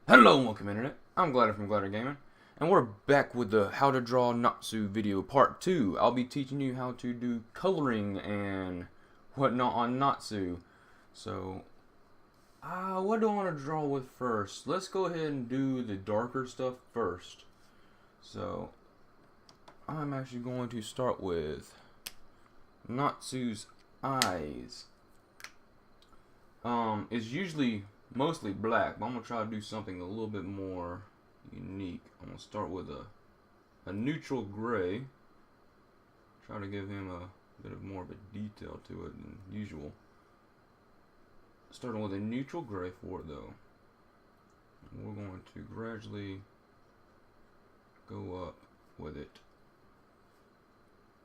Hello and welcome internet, I'm Glider from Glider Gaming, and we're back with the how to draw Natsu video part 2. I'll be teaching you how to do coloring and whatnot on Natsu. So, what do I want to draw with first? Let's go ahead and do the darker stuff first. So, I'm actually going to start with Natsu's eyes. It's usually mostly black, but I'm gonna try to do something a little bit more unique. I'm gonna start with a neutral gray. Try to give him a bit of more of a detail to it than usual. Starting with a neutral gray for it though. We're going to gradually go up with it.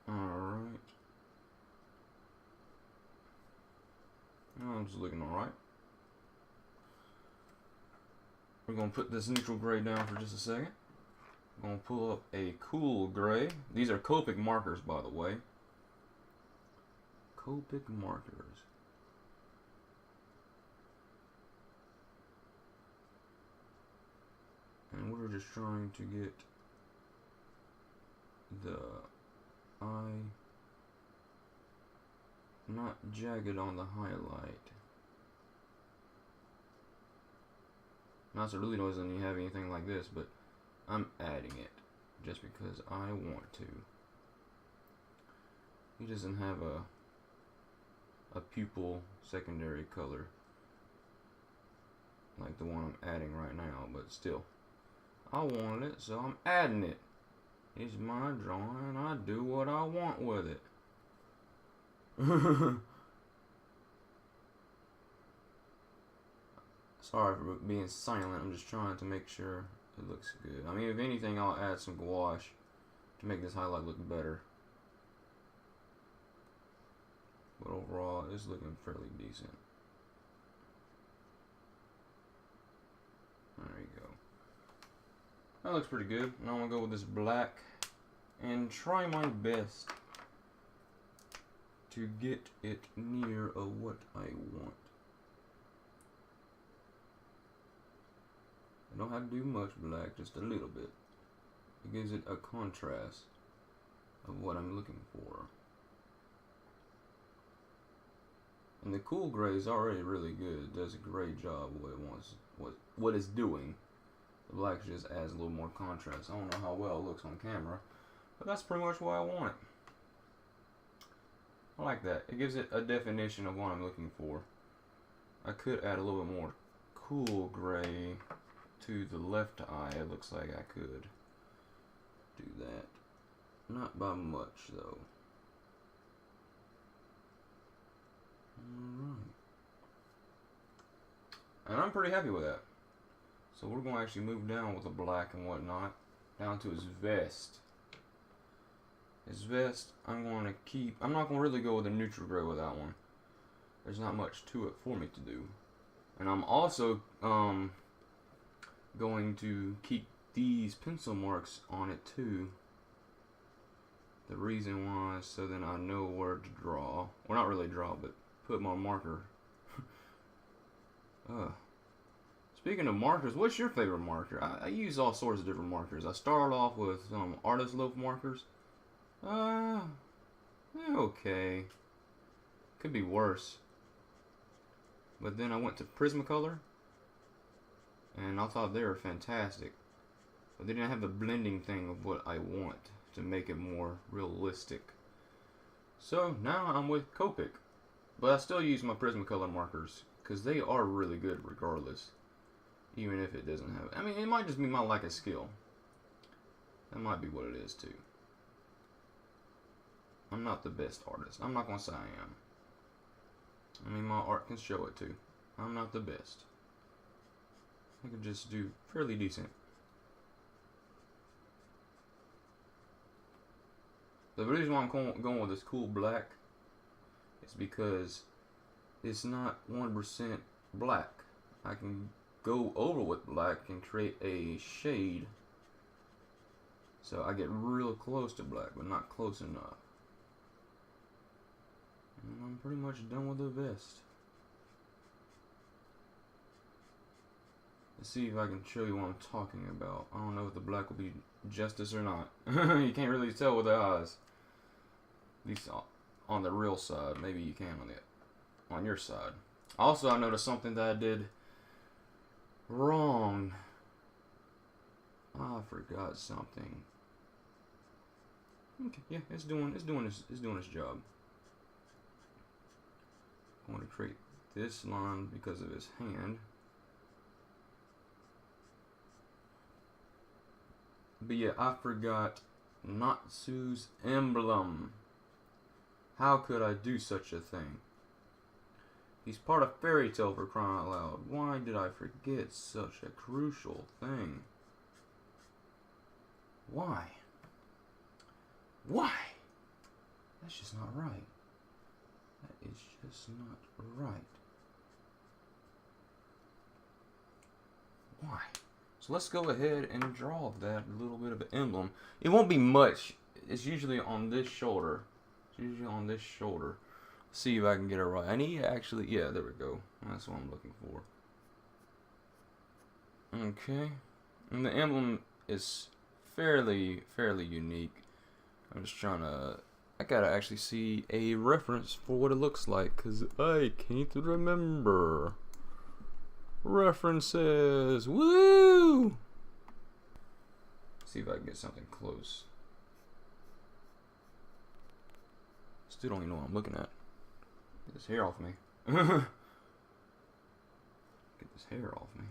Alright. I'm just looking alright. We're going to put this neutral gray down for just a second. I'm going to pull up a cool gray. These are Copic markers, by the way. Copic markers. And we're just trying to get the eye not jagged on the highlight. Natsu really doesn't have anything like this, but I'm adding it just because I want to. He doesn't have a pupil secondary color like the one I'm adding right now, but still, I wanted it, so I'm adding it. It's my drawing, I do what I want with it. Sorry for being silent, I'm just trying to make sure it looks good. I mean, if anything, I'll add some gouache to make this highlight look better. But overall, it's looking fairly decent. There you go. That looks pretty good. Now I'm going to go with this black and try my best to get it near what I want. I don't have to do much black, just a little bit. It gives it a contrast of what I'm looking for. And the cool gray is already really good. It does a great job of what it wants, what it's doing. The black just adds a little more contrast. I don't know how well it looks on camera, but that's pretty much what I want. I like that. It gives it a definition of what I'm looking for. I could add a little bit more cool gray to the left eye. It looks like I could do that. Not by much though. Alright. And I'm pretty happy with that. So we're going to actually move down with the black and whatnot down to his vest. His vest, I'm going to keep. I'm not going to really go with a neutral gray with that one. There's not much to it for me to do. And I'm also going to keep these pencil marks on it too. The reason why is so then I know where to draw. Well, not really draw, but put my marker. Speaking of markers, what's your favorite marker? I use all sorts of different markers. I start off with some artist loaf markers. Okay. Could be worse. But then I went to Prismacolor, and I thought they were fantastic. But they didn't have the blending thing of what I want to make it more realistic. So now I'm with Copic. But I still use my Prismacolor markers, because they are really good regardless. Even if it doesn't have it. I mean, it might just be my lack of skill. That might be what it is too. I'm not the best artist. I'm not going to say I am. I mean, my art can show it too. I'm not the best. I can just do fairly decent. The reason why I'm going with this cool black is because it's not 1% black. I can go over with black and create a shade. So I get real close to black, but not close enough. And I'm pretty much done with the vest. Let's see if I can show you what I'm talking about. I don't know if the black will be justice or not. You can't really tell with the eyes. At least on the real side. Maybe you can on your side. Also, I noticed something that I did wrong. I forgot something. Okay, yeah, it's doing its job. I want to create this line because of his hand. But yeah, I forgot Natsu's emblem. How could I do such a thing? He's part of Fairy Tail, for crying out loud. Why did I forget such a crucial thing? Why? Why? That's just not right. That is just not right. Why? So let's go ahead and draw that little bit of an emblem. It won't be much. It's usually on this shoulder. It's usually on this shoulder. Let's see if I can get it right. I need actually, yeah, there we go. That's what I'm looking for. Okay. And the emblem is fairly unique. I'm just trying to, I gotta actually see a reference for what it looks like, because I can't remember. References! Woo! See if I can get something close. Still don't even know what I'm looking at. Get this hair off me. Get this hair off me.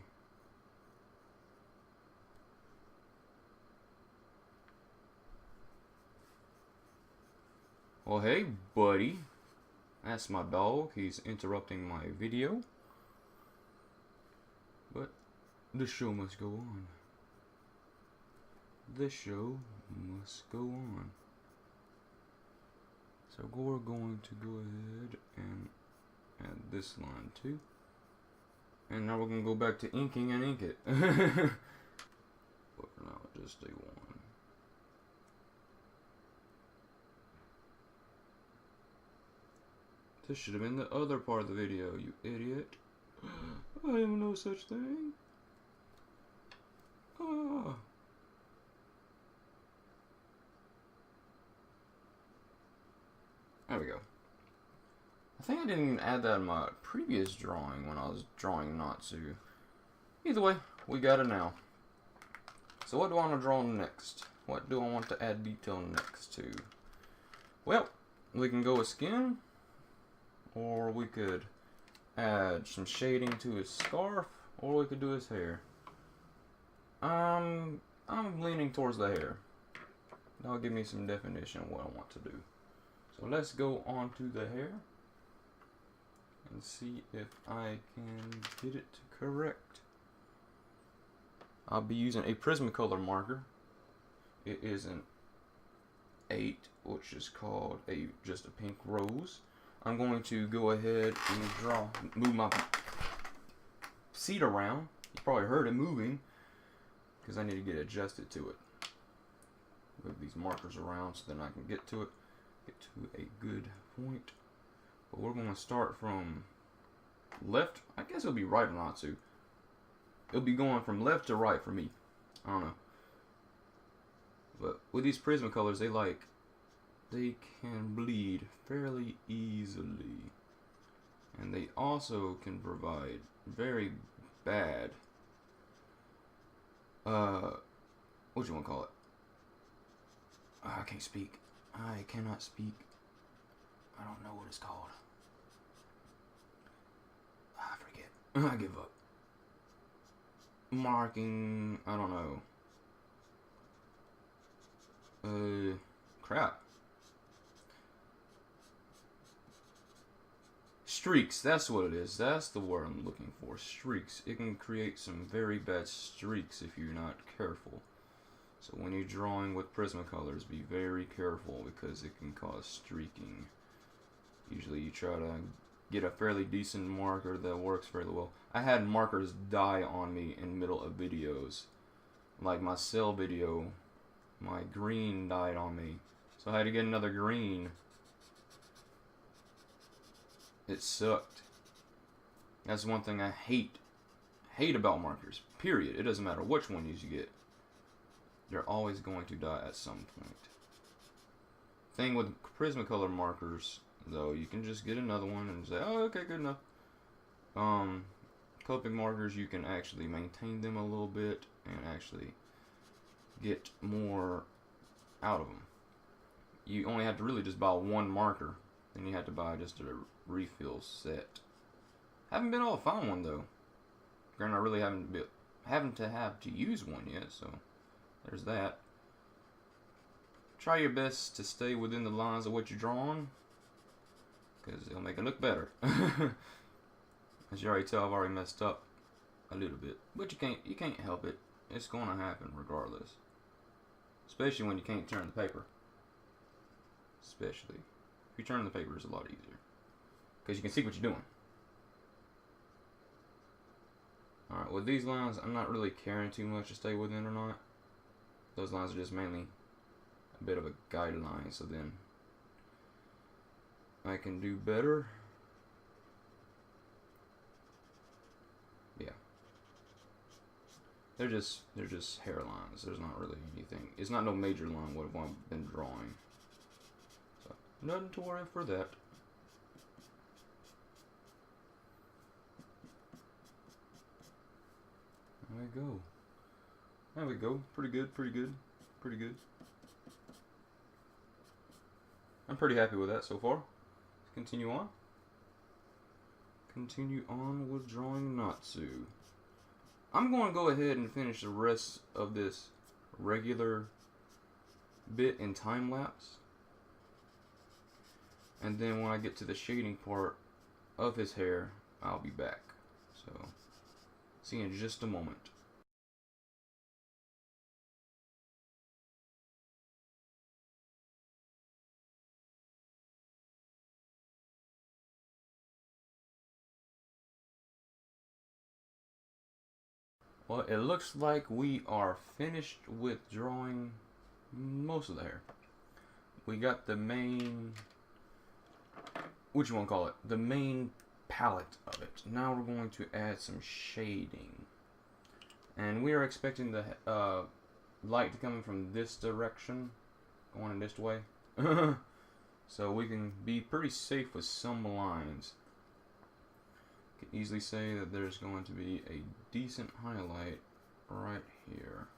Well, hey, buddy. That's my dog. He's interrupting my video. But the show must go on. The show must go on. So we're going to go ahead and add this line too. And now we're going to go back to inking and ink it. But for now, just do one. This should have been the other part of the video, you idiot. I have no such thing. Ah. There we go. I think I didn't even add that in my previous drawing when I was drawing Natsu. Either way, we got it now. So what do I want to draw next? What do I want to add detail next to? Well, we can go with skin, or we could add some shading to his scarf, or we could do his hair. I'm leaning towards the hair. That'll give me some definition of what I want to do. So let's go on to the hair and see if I can get it correct. I'll be using a Prismacolor marker. It is an 8, which is called just a pink rose. I'm going to go ahead and move my seat around. You probably heard it moving because I need to get adjusted to it. Move these markers around so then I can get to it, get to a good point. But we're going to start from left. I guess it'll be right or not to. It'll be going from left to right for me. I don't know. But with these Prismacolors, they can bleed fairly easily. And they also can provide very bad, what you want to call it? I can't speak. I cannot speak. I don't know what it's called. I forget. I give up. Marking, I don't know. Crap. Streaks, that's what it is. That's the word I'm looking for. Streaks. It can create some very bad streaks if you're not careful. So when you're drawing with Prismacolors, be very careful because it can cause streaking. Usually you try to get a fairly decent marker that works fairly well. I had markers die on me in the middle of videos. Like my cell video, my green died on me. So I had to get another green. It sucked. That's one thing I hate hate about markers, period. It doesn't matter which one you get. They're always going to die at some point. Thing with Prismacolor markers, though, you can just get another one and say, oh, okay, good enough. Copic markers, you can actually maintain them a little bit and actually get more out of them. You only have to really just buy one marker, then you have to buy just a refill set. Haven't been able to find one though. Granted, I really haven't to use one yet, so there's that. Try your best to stay within the lines of what you're drawing, because it'll make it look better. As you already tell, I've already messed up a little bit, but you can't help it. It's gonna happen regardless. Especially when you can't turn the paper. Especially if you turn the paper, it's a lot easier because you can see what you're doing. Alright, with these lines, I'm not really caring too much to stay within or not. Those lines are just mainly a bit of a guideline, so then I can do better. Yeah. They're just hairlines. There's not really anything. It's not no major line what I've been drawing. So nothing to worry for that. There we go. There we go. Pretty good, pretty good, pretty good. I'm pretty happy with that so far. Let's continue on. Continue on with drawing Natsu. I'm going to go ahead and finish the rest of this regular bit in time lapse. And then when I get to the shading part of his hair, I'll be back. So, see you in just a moment. Well, it looks like we are finished with drawing most of the hair. We got the main, what you want to call it, the main palette of it. Now we're going to add some shading. And we are expecting the light to come from this direction, going in this way. So we can be pretty safe with some lines. Can easily say that there's going to be a decent highlight right here.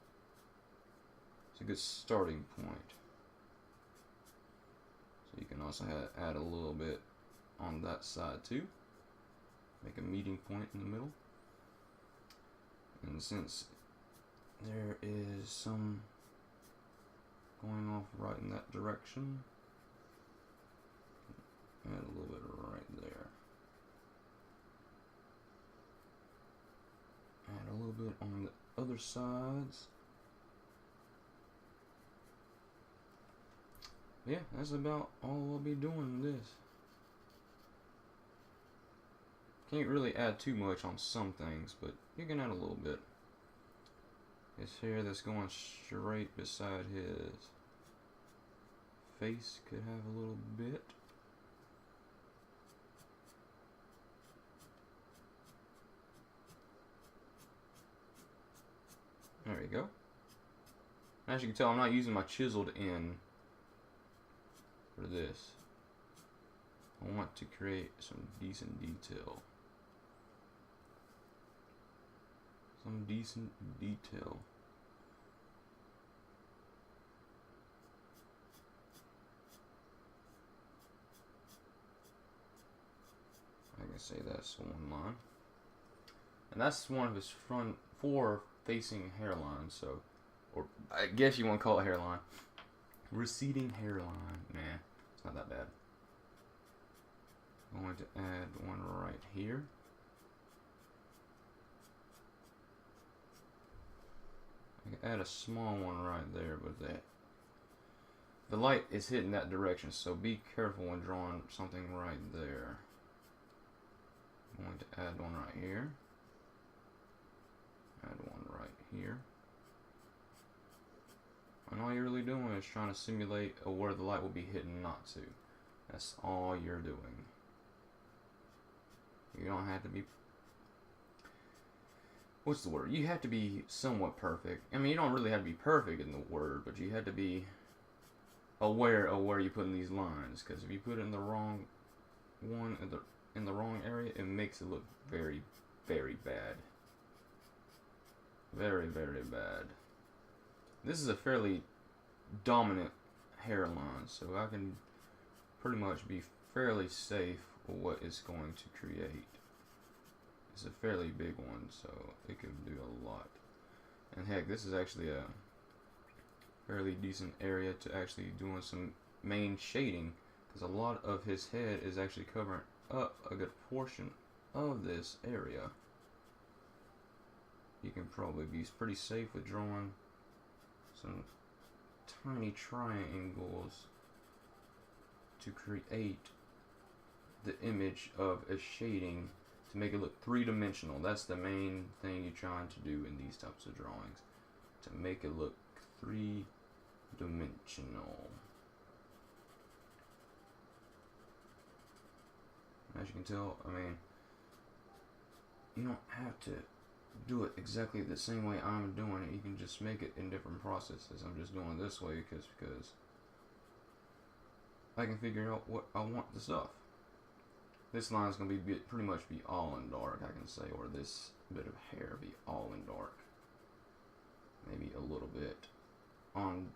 It's a good starting point. So you can also add a little bit on that side too. Make a meeting point in the middle. And since there is some going off right in that direction, add a little bit right there. Add a little bit on the other sides. Yeah, that's about all I'll be doing in this. Can't really add too much on some things, but you can add a little bit. His hair that's going straight beside his face could have a little bit. There we go. As you can tell, I'm not using my chiseled end for this. I want to create some decent detail. Some decent detail. I can say that's one line. And that's one of his front four facing hairlines, so, or I guess you want to call it hairline. Receding hairline. Nah, it's not that bad. I'm going to add one right here. I can add a small one right there, but the light is hitting that direction, so be careful when drawing something right there. I'm going to add one right here. Add one right here. And all you're really doing is trying to simulate where the light will be hitting Natsu. That's all you're doing. You don't have to be what's the word? You have to be somewhat perfect. I mean, you don't really have to be perfect in the word, but you have to be aware of where you put in these lines. Because if you put it in the wrong one in the wrong area, it makes it look very, very bad. Very, very bad. This is a fairly dominant hairline, so I can pretty much be fairly safe with what it's going to create. It's a fairly big one, so it can do a lot. And heck, this is actually a fairly decent area to actually doing some main shading, because a lot of his head is actually covering up a good portion of this area. You can probably be pretty safe with drawing some tiny triangles to create the image of a shading to make it look three-dimensional. That's the main thing you're trying to do in these types of drawings, to make it look three-dimensional. As you can tell, I mean, you don't have to do it exactly the same way I'm doing it. You can just make it in different processes. I'm just doing it this way because I can figure out what I want the stuff. This line is going to be pretty much be all in dark, I can say, or this bit of hair be all in dark. Maybe a little bit. On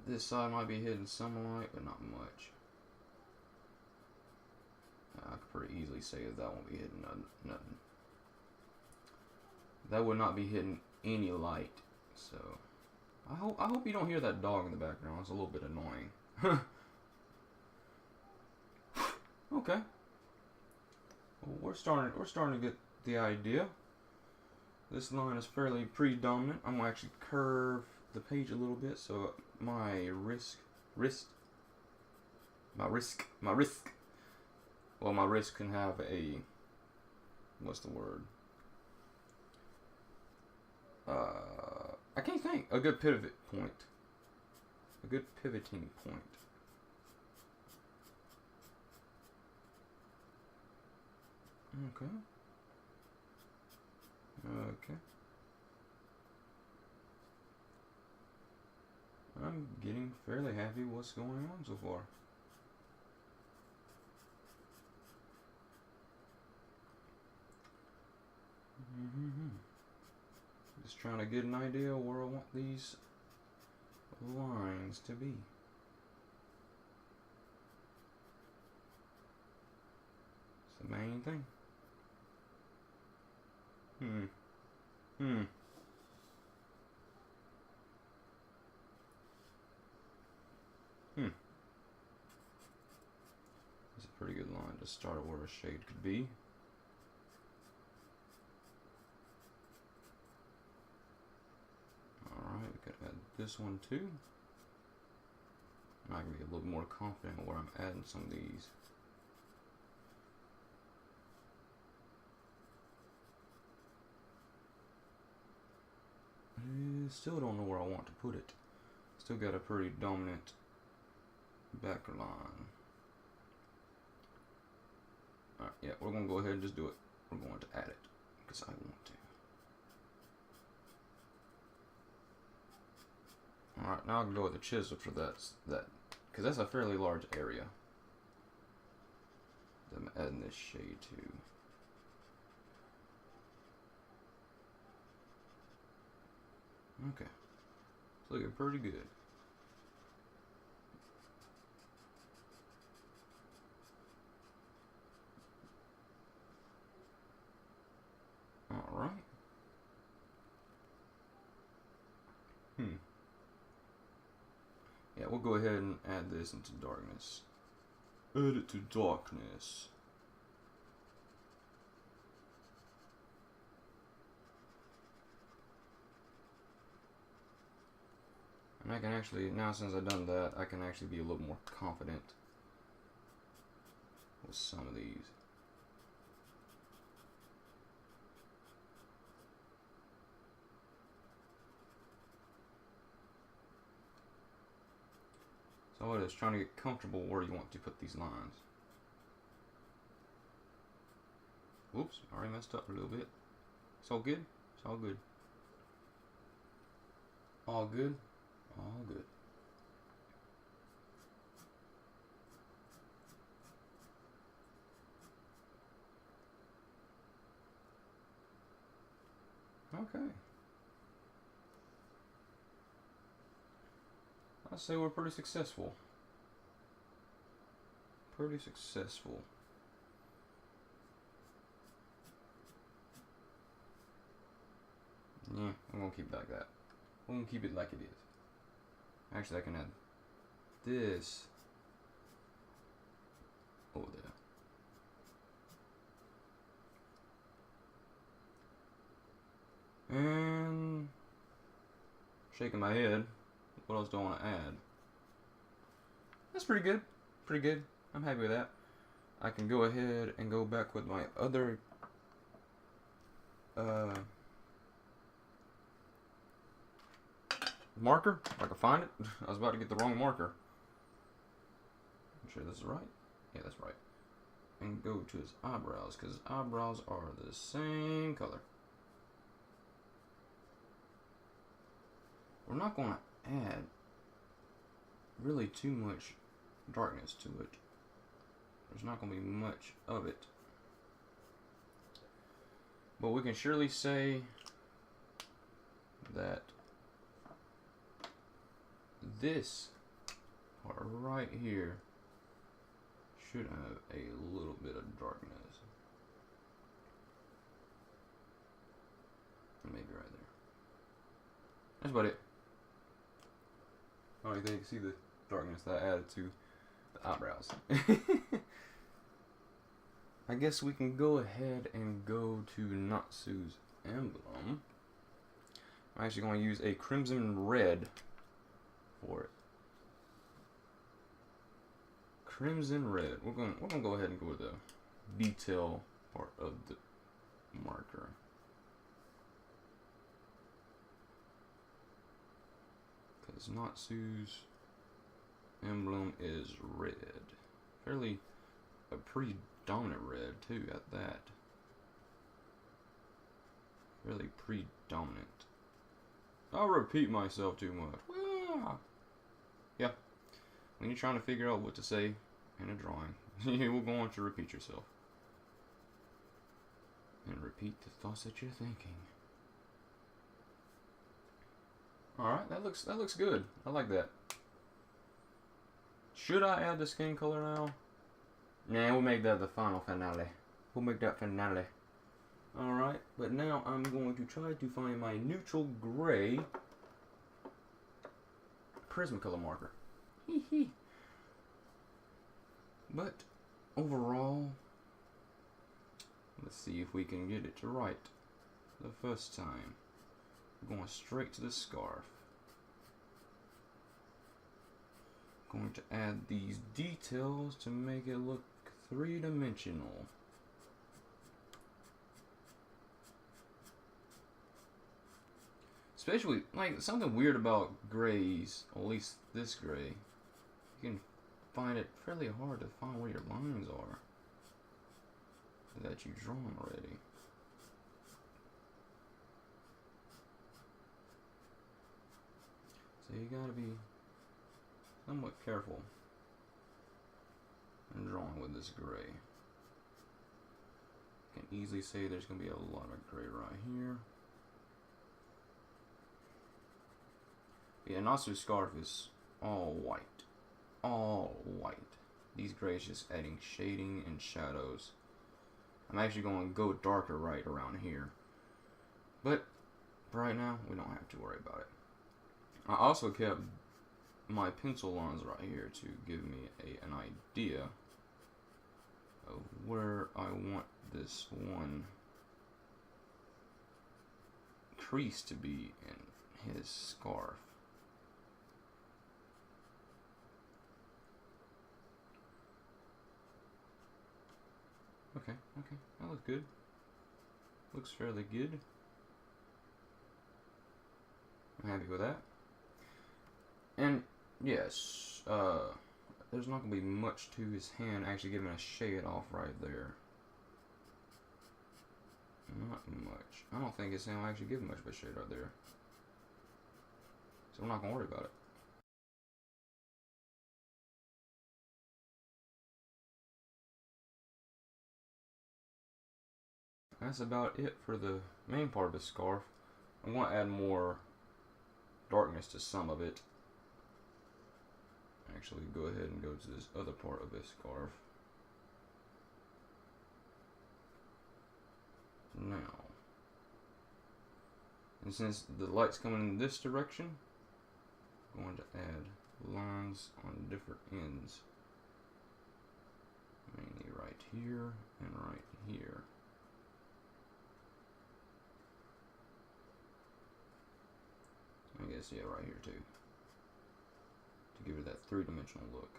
this side might be hidden some light, but not much. I could pretty easily say that won't be hidden nothing. That would not be hidden any light. So I hope you don't hear that dog in the background. It's a little bit annoying. Okay. Well, we're starting to get the idea. This line is fairly predominant. I'm gonna actually curve the page a little bit so my wrist can have a, what's the word? I can't think. A good pivot point. A good pivoting point. Okay. Okay. I'm getting fairly happy with what's going on so far. Just trying to get an idea of where I want these lines to be. It's the main thing. That's a pretty good line to start where a shade could be. Alright, we could add this one too. And I can be a little more confident where I'm adding some of these. Still don't know where I want to put it. Still got a pretty dominant backline. Alright, yeah, we're going to go ahead and just do it. We're going to add it because I want to. Alright, now I can go with the chisel for that because that's a fairly large area that I'm adding this shade to. Okay, it's looking pretty good. Alright. Yeah, we'll go ahead and add this into darkness. Add it to darkness. And I can actually, now since I've done that, I can actually be a little more confident with some of these. So it is trying to get comfortable where you want to put these lines. Oops, already messed up a little bit. It's all good. It's all good. All good. All good. Okay. I'd say we're pretty successful. Pretty successful. Yeah, I'm gonna keep it like that. I'm gonna keep it like it is. Actually, I can add this over there. And shaking my head. What else do I want to add? That's pretty good. Pretty good. I'm happy with that. I can go ahead and go back with my other marker. If I can find it. I was about to get the wrong marker. I'm sure this is right. Yeah, that's right. And go to his eyebrows, because his eyebrows are the same color. We're not going to add really too much darkness to it. There's not going to be much of it. But we can surely say that this part right here should have a little bit of darkness. Maybe right there. That's about it. I don't think you can see the darkness that I added to the eyebrows. I guess we can go ahead and go to Natsu's emblem. I'm actually going to use a crimson red for it. Crimson red. We're gonna go ahead and go with the detail part of the marker. Because Natsu's emblem is red. Fairly a pretty dominant red too at that. Fairly predominant. I'll repeat myself too much. Well, yeah. When you're trying to figure out what to say in a drawing, you will go on to repeat yourself. And repeat the thoughts that you're thinking. Alright, that looks good. I like that. Should I add the skin color now? Nah, we'll make that the final finale. We'll make that finale. Alright, but now I'm going to try to find my neutral gray Prismacolor marker. Hee hee. But overall, let's see if we can get it to right the first time. Going straight to the scarf. Going to add these details to make it look three-dimensional. Especially, like, something weird about grays, or at least this gray. You can find it fairly hard to find where your lines are that you've drawn already. So you gotta be somewhat careful in drawing with this gray. You can easily say there's gonna be a lot of gray right here. Yeah, Natsu's scarf is all white. All white. These grays just adding shading and shadows. I'm actually going to go darker right around here. But for right now, we don't have to worry about it. I also kept my pencil lines right here to give me an idea of where I want this one crease to be in his scarf. Okay, that looks good. Looks fairly good. I'm happy with that. And yes, there's not going to be much to his hand, actually giving a shade off right there. Not much. I don't think it's going to actually give much of a shade right there. So we're not going to worry about it. That's about it for the main part of the scarf. I want to add more darkness to some of it. Actually, go ahead and go to this other part of this scarf. Now, and since the light's coming in this direction, I'm going to add lines on different ends. Mainly right here and right here. I guess, yeah, right here too. To give it that three-dimensional look.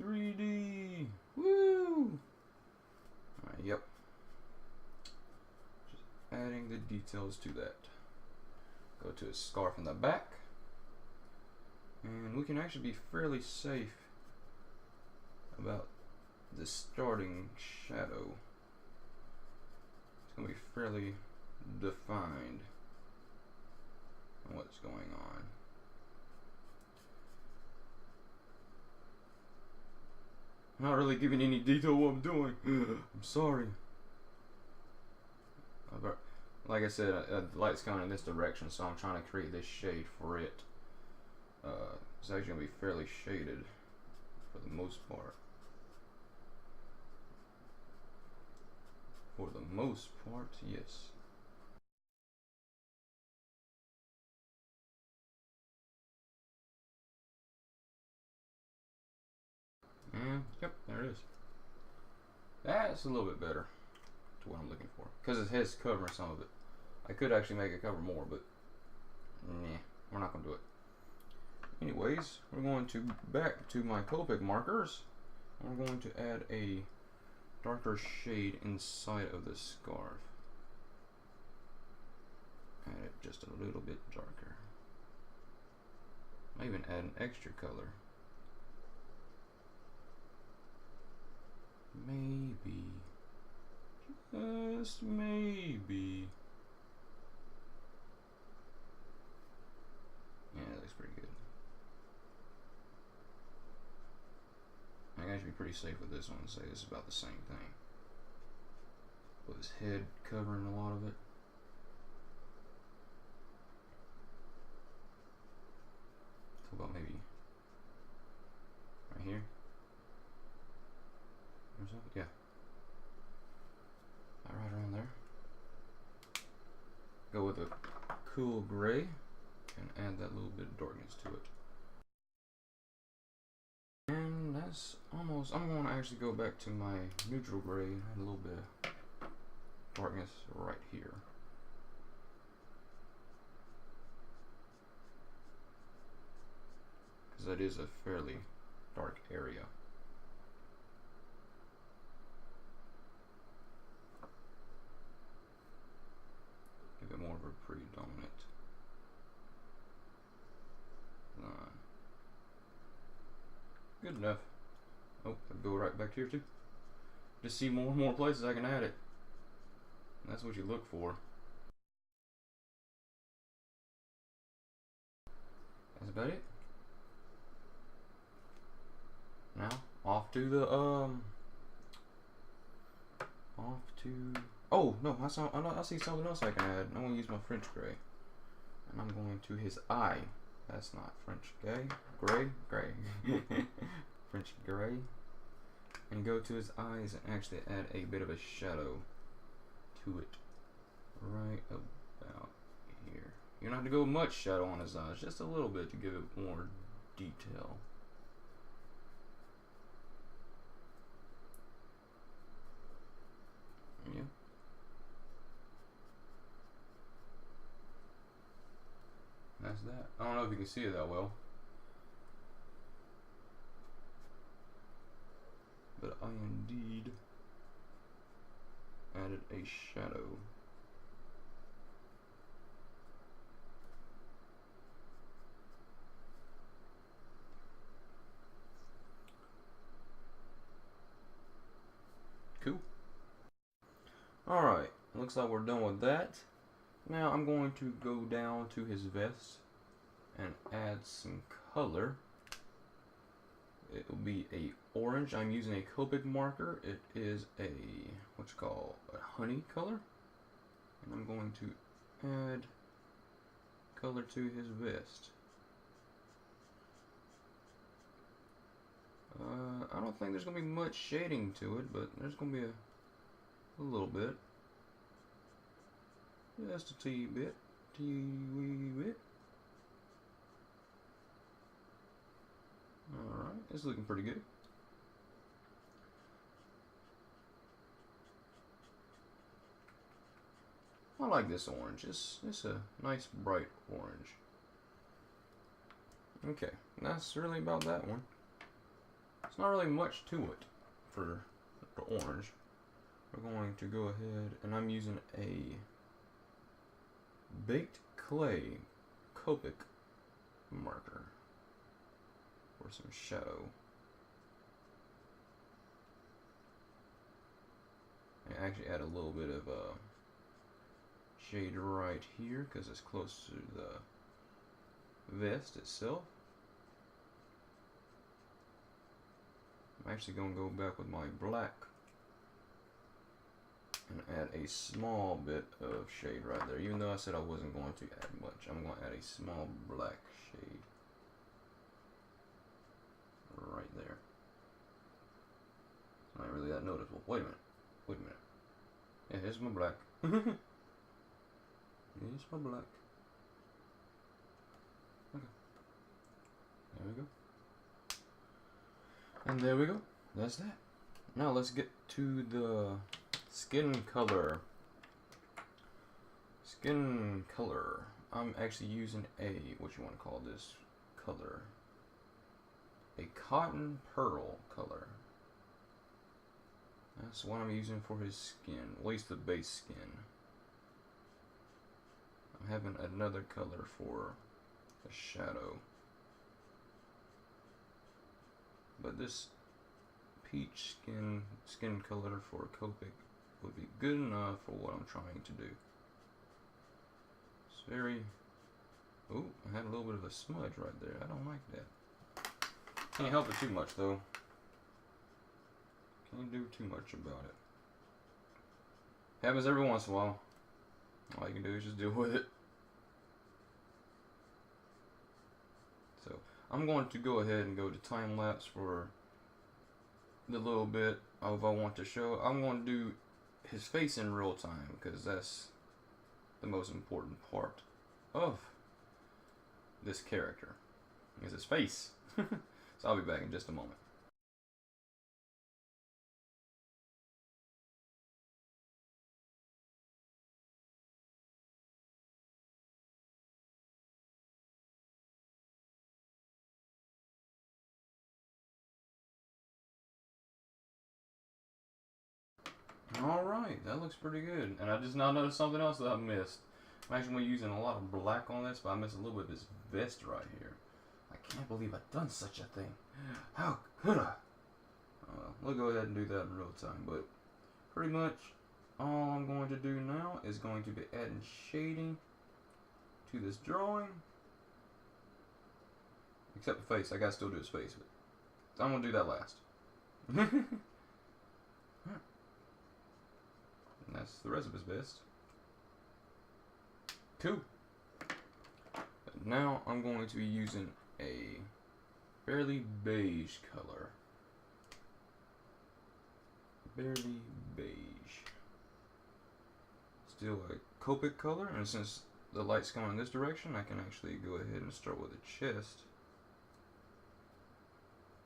$3D! Woo! Alright, yep. Just adding the details to that. Go to a scarf in the back. And we can actually be fairly safe about the starting shadow. It's going to be fairly defined on what's going on. I'm not really giving any detail of what I'm doing. I'm sorry. But like I said, the light's coming in this direction, so I'm trying to create this shade for it. It's actually going to be fairly shaded for the most part. For the most part, yes. And, yep, there it is. That's a little bit better to what I'm looking for. Because his head's covering some of it. I could actually make it cover more, but nah, we're not going to do it. Anyways, we're going to back to my Copic markers. We're going to add a darker shade inside of the scarf. Add it just a little bit darker. I even add an extra color. Maybe, just maybe. Yeah, that looks pretty good. I can actually be pretty safe with this one and say this is about the same thing. With his head covering a lot of it. How about maybe right here? Or something? Yeah. Right around there. Go with a cool gray and add that little bit of darkness to it. And that's almost, I'm going to actually go back to my neutral gray and add a little bit of darkness right here. Because that is a fairly dark area. Give it more of a predominant line. Good enough. Oh, I'll go right back here too. Just see more and more places I can add it. And that's what you look for. That's about it. Now, off to the, oh, no, I see something else I can add. I'm going to use my French gray. And I'm going to his eye. That's not French gray. French gray. And go to his eyes and actually add a bit of a shadow to it. Right about here. You don't have to go much shadow on his eyes, just a little bit to give it more detail. Yeah. That's that. I don't know if you can see it that well. But I indeed added a shadow. Alright, looks like we're done with that. Now I'm going to go down to his vest and add some color. It will be a orange. I'm using a Copic marker. It is a, what's it called, a honey color. And I'm going to add color to his vest. I don't think there's going to be much shading to it, but there's going to be a little bit. Just a teeny bit. Teeny bit. Alright, it's looking pretty good. I like this orange. It's a nice bright orange. Okay, that's really about that one. It's not really much to it for the orange. We're going to go ahead, and I'm using a baked clay Copic marker for some shadow. I actually add a little bit of shade right here because it's close to the vest itself. I'm actually going to go back with my black and add a small bit of shade right there. Even though I said I wasn't going to add much, I'm going to add a small black shade right there. It's not really that noticeable. Wait a minute. Wait a minute. Yeah, here's my black. Here's my black. Okay. There we go. And there we go. That's that. Now let's get to the skin color. Skin color. I'm actually using a, what you want to call this color? A cotton pearl color. That's what I'm using for his skin, at least the base skin. I'm having another color for the shadow. But this peach skin color for Copic would be good enough for what I'm trying to do. It's very... Ooh, I had a little bit of a smudge right there. I don't like that. Can't help it too much though. Can't do too much about it. Happens every once in a while. All you can do is just deal with it. So I'm going to go ahead and go to time lapse for the little bit of I want to show. I'm going to do his face in real time because that's the most important part of this character is his face. So I'll be back in just a moment. Alright, that looks pretty good. And I just now noticed something else that I missed. I'm actually using a lot of black on this, but I missed a little bit of this vest right here. I can't believe I've done such a thing. How could I? We'll go ahead and do that in real time, but pretty much all I'm going to do now is going to be adding shading to this drawing. Except the face. I gotta still do his face, but I'm gonna do that last. And that's the rest of his vest. Cool. But now I'm going to be using a fairly beige color. Barely beige. Still a Copic color, and since the light's going in this direction, I can actually go ahead and start with the chest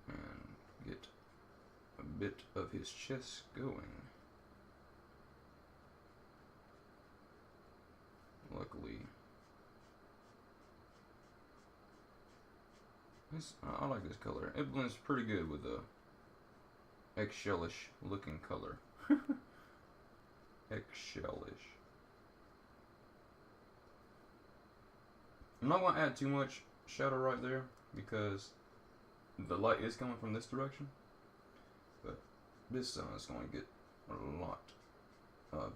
and get a bit of his chest going. Luckily, I like this color. It blends pretty good with the eggshellish looking color. Eggshellish. I'm not going to add too much shadow right there because the light is coming from this direction, but this sun is going to get a lot of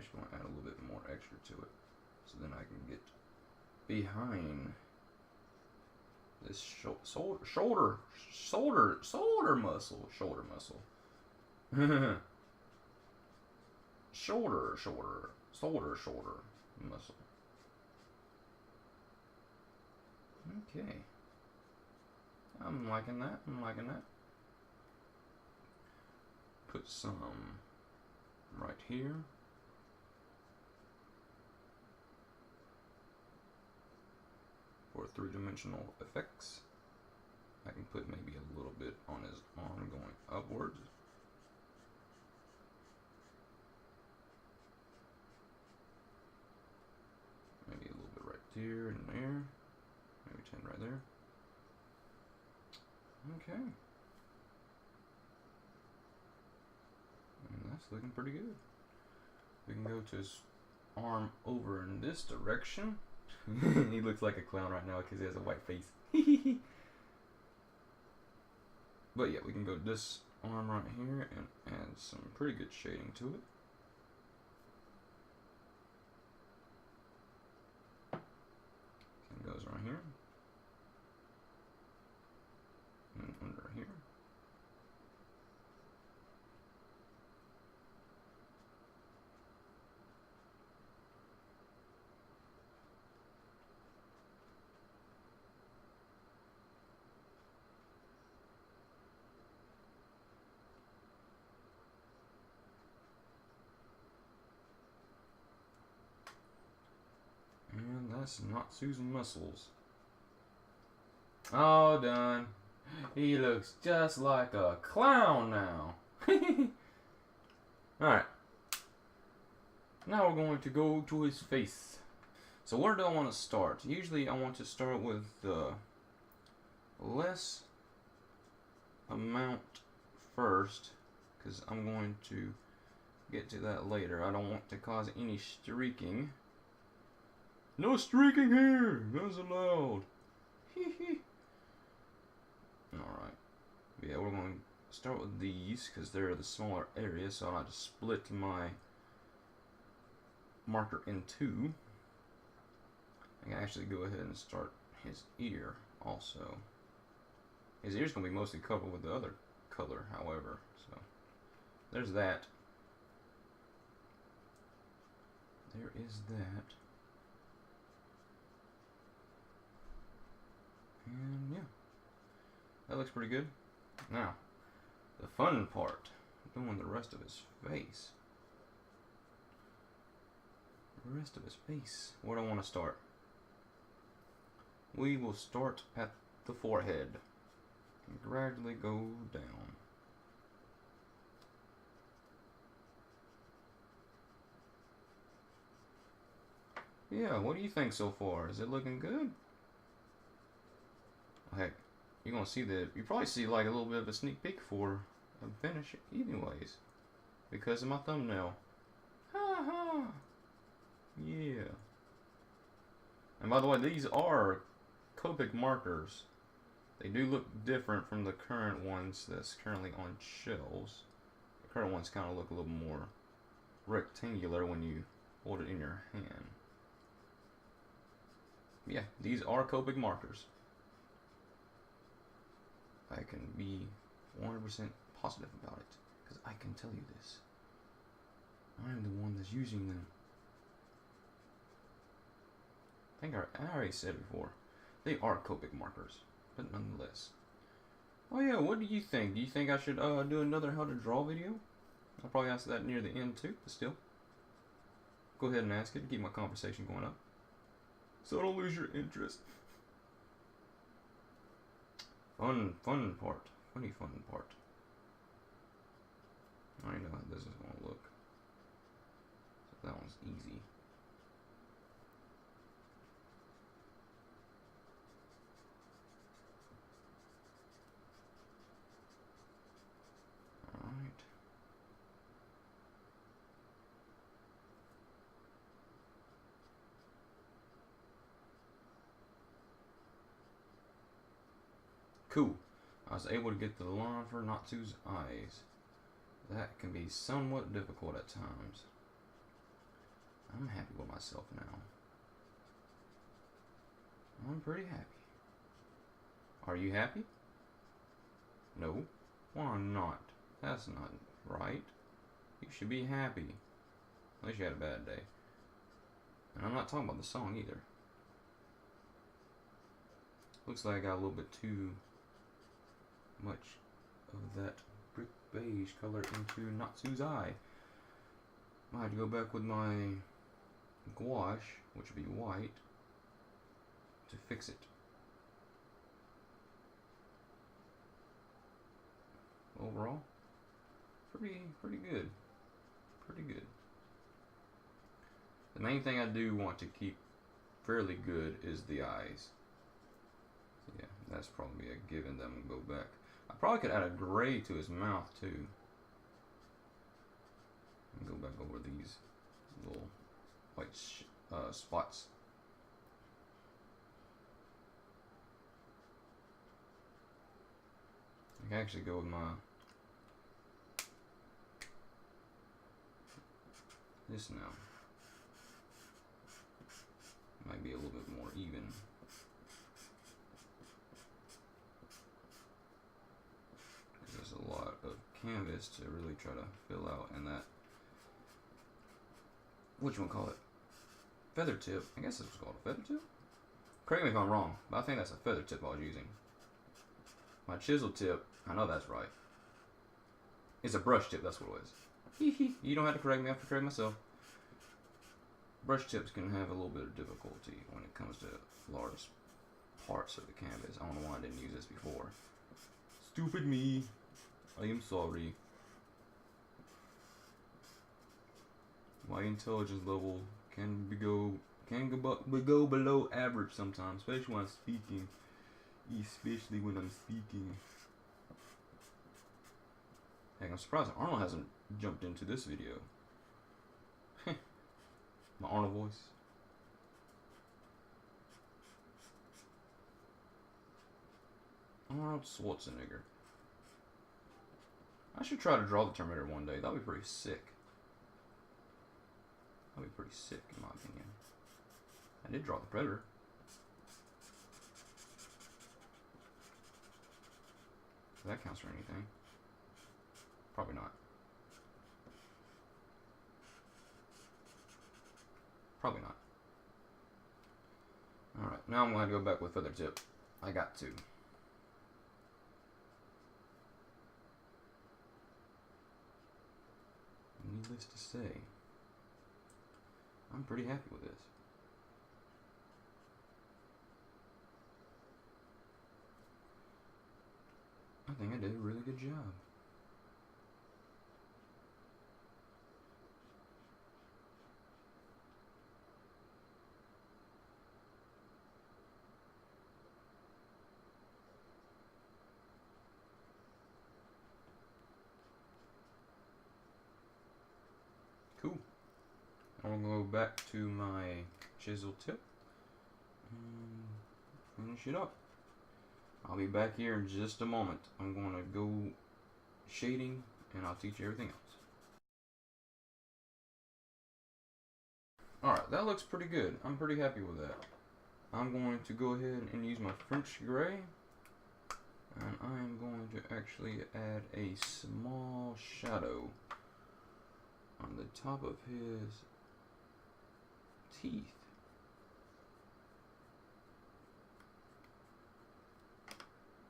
actually want to add a little bit more extra to it, so then I can get behind this shoulder muscle. Shoulder muscle. Okay. I'm liking that. Put some right here. For three-dimensional effects. I can put maybe a little bit on his arm going upwards. Maybe a little bit right here and there. Maybe 10 right there. Okay. And that's looking pretty good. We can go to his arm over in this direction. He looks like a clown right now because he has a white face. But yeah, we can go this arm right here and add some pretty good shading to it. It goes right here. And under here. And that's Natsu's muscles. All done. He looks just like a clown now. Alright. Now we're going to go to his face. So where do I want to start? Usually I want to start with the less amount first, because I'm going to get to that later. I don't want to cause any streaking. No streaking here! That's allowed. Alright. Yeah, we're going to start with these because they're the smaller area, so I'll just split my marker in two. I can actually go ahead and start his ear also. His ear's going to be mostly covered with the other color, however. So, there's that. There is that. And yeah, that looks pretty good. Now, the fun part, doing the rest of his face. The rest of his face. Where do I want to start? We will start at the forehead and gradually go down. Yeah, what do you think so far? Is it looking good? Heck, you're gonna see you probably see like a little bit of a sneak peek for a finish anyways, because of my thumbnail. Ha ha! Yeah. And by the way, these are Copic markers. They do look different from the current ones that's currently on shelves. The current ones kind of look a little more rectangular when you hold it in your hand. Yeah, these are Copic markers. I can be 100% positive about it, because I can tell you this. I'm the one that's using them. I think I already said it before. They are Copic markers, but nonetheless. Oh yeah, what do you think? Do you think I should do another how to draw video? I'll probably ask that near the end too, but still. Go ahead and ask it to keep my conversation going up, so don't lose your interest. Fun part. Funny fun part. I know how this is going to look. So that one's easy. Alright. Cool. I was able to get the line for Natsu's eyes. That can be somewhat difficult at times. I'm happy with myself now. I'm pretty happy. Are you happy? No. Why not? That's not right. You should be happy. Unless you had a bad day. And I'm not talking about the song either. Looks like I got a little bit too much of that brick beige color into Natsu's eye. I had to go back with my gouache, which would be white, to fix it. Overall, pretty good. Pretty good. The main thing I do want to keep fairly good is the eyes. So yeah, that's probably a given that I'm gonna go back. I probably could add a gray to his mouth too. And go back over these little white spots. I can actually go with my this now. Might be a little bit more even. Because there's a lot of canvas to really try to fill out, and that, whatchamacallit, feather tip, I guess it's called a feather tip? Correct me if I'm wrong, but I think that's a feather tip I was using. My chisel tip, I know that's right. It's a brush tip, that's what it was. You don't have to correct me, I have to correct myself. Brush tips can have a little bit of difficulty when it comes to large parts of the canvas. I don't know why I didn't use this before. Stupid me. I am sorry. My intelligence level can go below average sometimes, especially when I'm speaking. Especially when I'm speaking. Heck, I'm surprised Arnold hasn't jumped into this video. My Arnold voice. Arnold Schwarzenegger. I should try to draw the Terminator one day. That'd be pretty sick. That'd be pretty sick in my opinion. I did draw the Predator. If that counts for anything. Probably not. Probably not. Alright, now I'm going to go back with feather tip. I got to. Needless to say, I'm pretty happy with this. I think I did a really good job. Cool. I'm gonna go back to my chisel tip and finish it up. I'll be back here in just a moment. I'm gonna go shading and I'll teach you everything else. Alright, that looks pretty good. I'm pretty happy with that. I'm going to go ahead and use my French gray, and I'm going to actually add a small shadow on the top of his teeth.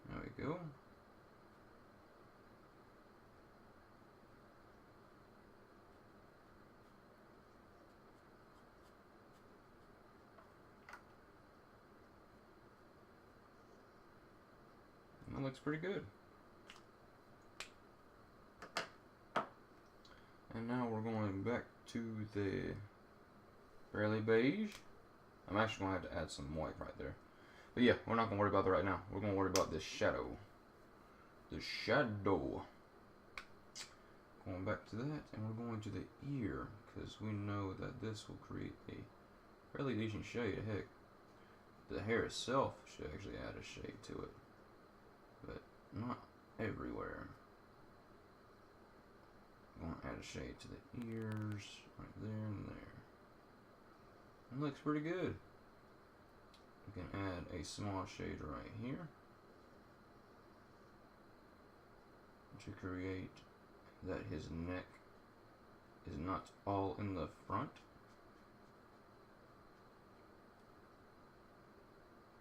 There we go. That looks pretty good. And now we're going back to the fairly beige. I'm actually going to have to add some white right there. But yeah, we're not going to worry about that right now. We're going to worry about this shadow. The shadow. Going back to that, and we're going to the ear, because we know that this will create a fairly decent shade. Heck, the hair itself should actually add a shade to it. But not everywhere. I'm going to add a shade to the ears, right there and there. It looks pretty good. We can add a small shade right here to create that his neck is not all in the front.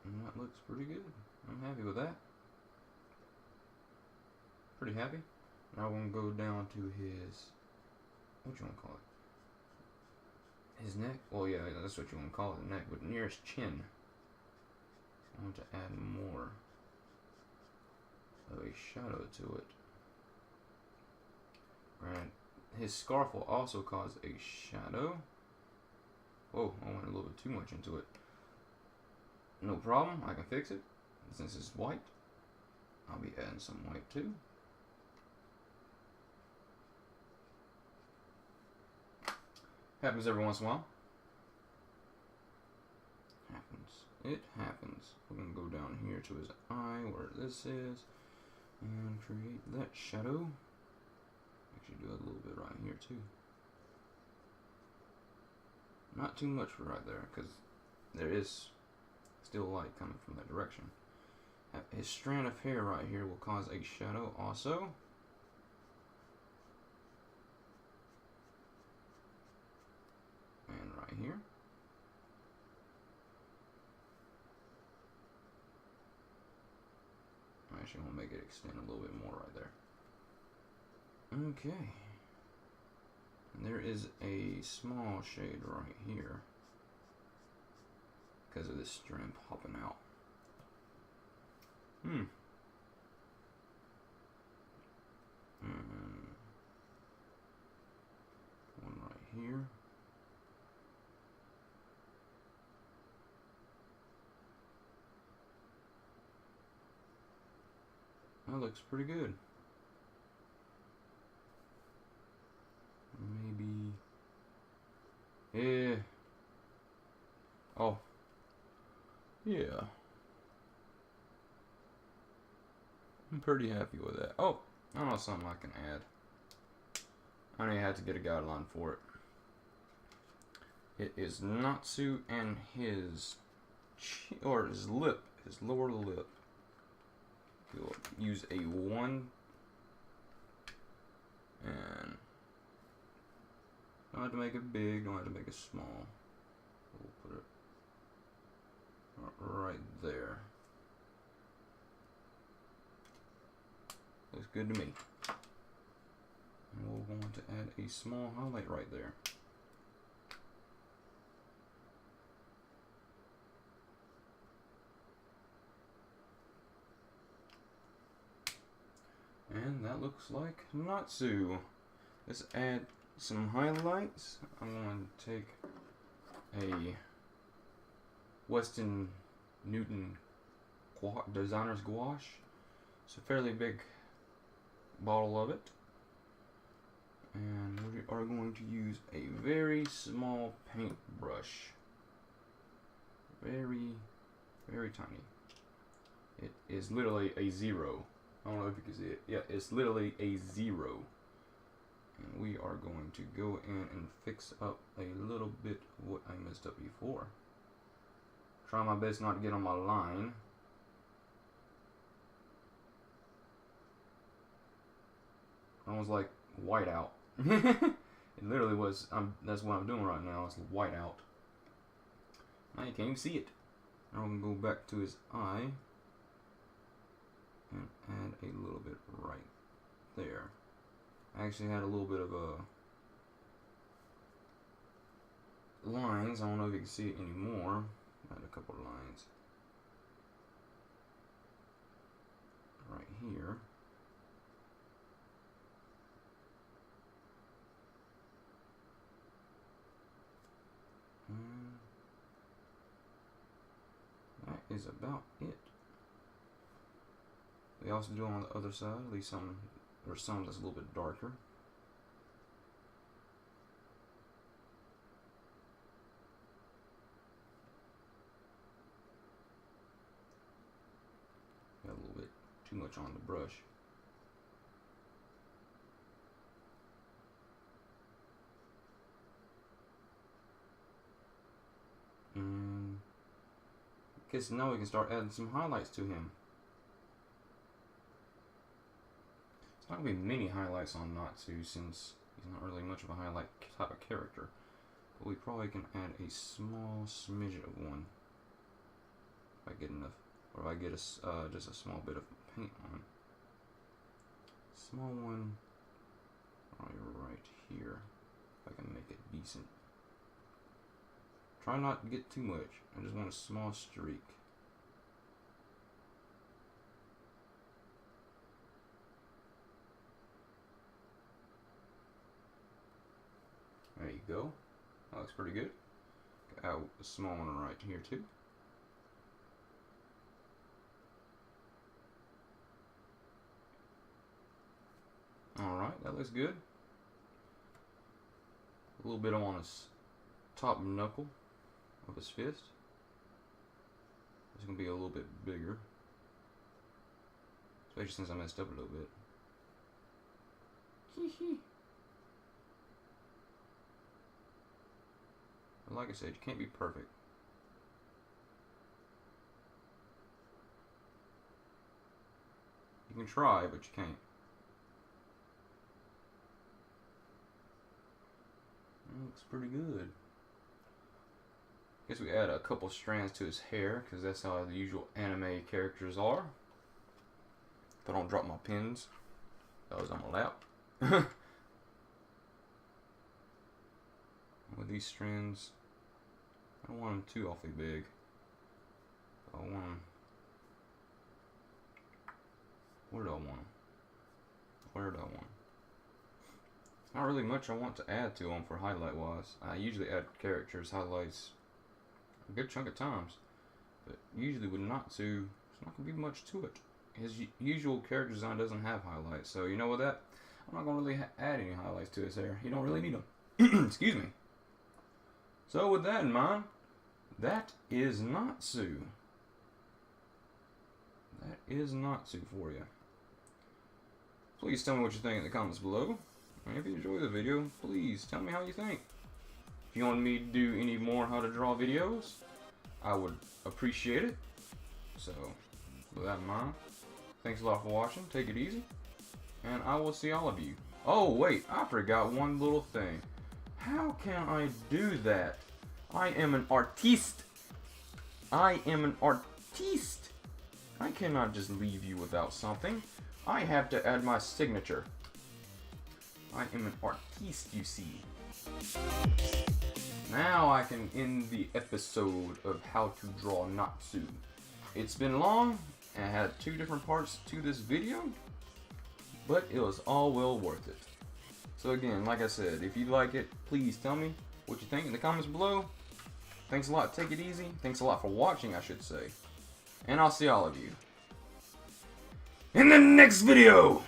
And that looks pretty good. I'm happy with that. Pretty happy. Now we're going to go down to his, what you want to call it? His neck? Well, yeah, that's what you want to call it, neck, but near his chin. I want to add more of a shadow to it. And his scarf will also cause a shadow. Whoa, I went a little bit too much into it. No problem, I can fix it. Since it's white, I'll be adding some white too. Happens every once in a while. It happens. We're going to go down here to his eye, where this is, and create that shadow. Actually do a little bit right here too. Not too much for right there, because there is still light coming from that direction. His strand of hair right here will cause a shadow also. And right here. I actually want to make it extend a little bit more right there. Okay. And there is a small shade right here because of this strand popping out. And one right here. That looks pretty good. Maybe. Yeah. Oh. Yeah. I'm pretty happy with that. Oh, I know something I can add. I only had to get a guideline for it. It is Natsu and his lip, his lower lip. We'll use a 1 and don't have to make it big, don't have to make it small. We'll put it right there. Looks good to me. And we're going to add a small highlight right there. And that looks like Natsu. Let's add some highlights. I'm going to take a Weston Newton designer's gouache. It's a fairly big bottle of it. And we are going to use a very small paintbrush. Very, very tiny. It is literally a 0. I don't know if you can see it. Yeah, it's literally a 0. And we are going to go in and fix up a little bit of what I messed up before. Try my best not to get on my line. I was like white out. It literally was. That's what I'm doing right now. It's white out. Now you can't even see it. Now I'm gonna go back to his eye and add a little bit right there. I actually had a little bit of lines. I don't know if you can see it anymore. I had a couple of lines right here. And that is about it. We also do on the other side, at least some, or some that's a little bit darker. Got a little bit too much on the brush. Guess now we can start adding some highlights to him. It's not going to be many highlights on Natsu since he's not really much of a highlight type of character. But we probably can add a small smidget of one. If I get enough. Or if I get just a small bit of paint on. Small one right here. If I can make it decent. Try not to get too much. I just want a small streak. There you go. That looks pretty good. Add a small one right here too. Alright, that looks good. A little bit on his top knuckle of his fist. It's going to be a little bit bigger. Especially since I messed up a little bit. Hee hee. But like I said, you can't be perfect. You can try, but you can't. Looks pretty good. Guess we add a couple strands to his hair because that's how the usual anime characters are. If I don't drop my pins, that was on my lap. With these strands, I don't want them too awfully big. I want them. Where do I want them? Where do I want them? Not really much I want to add to them for highlight wise. I usually add characters highlights a good chunk of times, but usually with Natsu, there's not going to be much to it. His usual character design doesn't have highlights, so you know with that, I'm not going to really add any highlights to his hair. You don't really need them. Excuse me. So with that in mind, that is Natsu. That is Natsu for you. Please tell me what you think in the comments below. And if you enjoyed the video, please tell me how you think. If you want me to do any more how to draw videos, I would appreciate it. So, with that in mind, thanks a lot for watching. Take it easy. And I will see all of you. Oh, wait, I forgot one little thing. How can I do that? I am an artiste. I am an artiste. I cannot just leave you without something. I have to add my signature. I am an artiste, you see. Now I can end the episode of how to draw Natsu. It's been long, and I had 2 different parts to this video, but it was all well worth it. So again, like I said, if you like it, please tell me what you think in the comments below. Thanks a lot, take it easy. Thanks a lot for watching, I should say. And I'll see all of you in the next video!